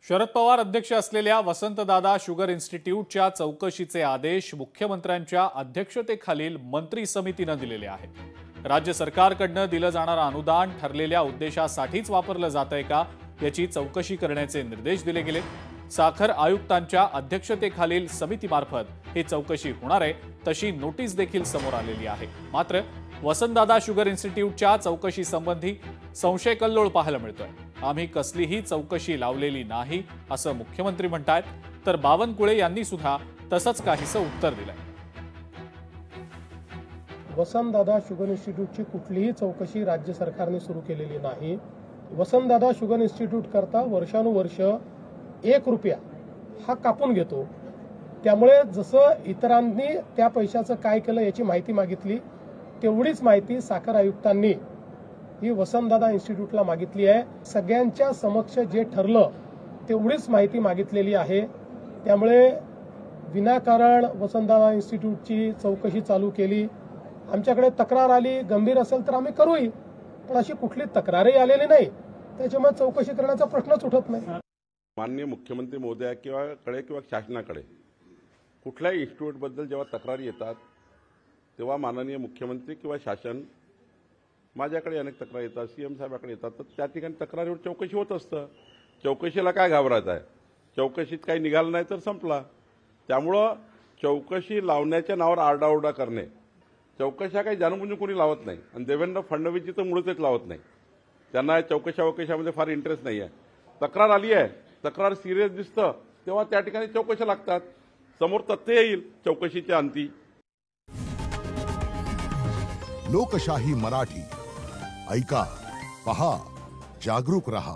शरद पवार अध्यक्ष असलेल्या वसंतदादा शुगर इन्स्टिट्यूटच्या चौकशीचे आदेश मुख्यमंत्र्यांच्या अध्यक्षतेखालील मंत्री समितीने दिलेले आहेत। राज्य सरकारकडून दिलं जाणारं अनुदान ठरलेल्या उद्देशासाठीच वापरलं जातंय का याची चौकशी करण्याचे निर्देश दिले गेले। साखर आयुक्तांच्या अध्यक्षतेखालील समितीमार्फत ही चौकशी होणार आहे, तशी नोटीस देखील समोर आलेली आहे। मात्र वसंतदादा शुगर इन्स्टिट्यूटच्या चौकशी संबंधी संशय कल्लोळ पाहायला मिळतोय। आम्ही कसलीही चौकशी लावलेली नाही असं मुख्यमंत्री म्हणतात, तर बावनकुळे यांनी सुद्धा तसंच काहीसं उत्तर दिलंय। वसंतदादा शुगर इन्स्टिट्यूटची कुठलीही चौकशी राज्य सरकारने सुरू केलेली नाही। वसंतदादा शुगर इन्स्टिट्यूट करता वर्षानुवर्ष 1 रुपया हा कापून घेतो, त्यामुळे जसं इतरांनी त्या पैशाचं काय केलं याची माहिती मागितली, तेवढीच माहिती साखर आयुक्तांनी ही वसंतदादा इन्स्टिट्यूटला मागितली आहे। सगळ्यांच्या समक्ष जे ठरलं तेवढीच माहिती मागितलेली आहे। त्यामुळे विनाकारण वसंतदादा इन्स्टिट्यूटची चौकशी चालू केली। आमच्याकडे तक्रार आली, गंभीर असेल तर आम्ही करूही, पण अशी कुठली तक्रारही आलेली नाही, त्याच्यामुळे चौकशी करण्याचा प्रश्नच उठत नाही। माननीय मुख्यमंत्री महोदयाकडे किंवा शासनाकडे कुठल्याही इन्स्टिट्यूटबद्दल जेव्हा तक्रारी येतात तेव्हा माननीय मुख्यमंत्री किंवा शासन माझ्याकडे अनेक तक्रारी येतात, सीएम साहेबांकडे येतात, तर त्या ठिकाणी तक्रारीवर चौकशी होत असतं। चौकशीला काय घाबरायचं आहे? चौकशीत काही निघालं नाही तर संपला। त्यामुळं चौकशी लावण्याच्या नावावर आरडाओरडा करणे, चौकशा काही जाणून कोणी लावत नाही, आणि देवेंद्र फडणवीसजी तर मुळच लावत नाही। त्यांना चौकशामध्ये फार इंटरेस्ट नाही आहे। तक्रार आली आहे, तक्रार सिरियस दिसतं तेव्हा त्या ठिकाणी चौकशा लागतात, समोर तथ्य येईल चौकशीच्या अंती। लोकशाही मराठी ऐका, पहा, जागरूक रहा।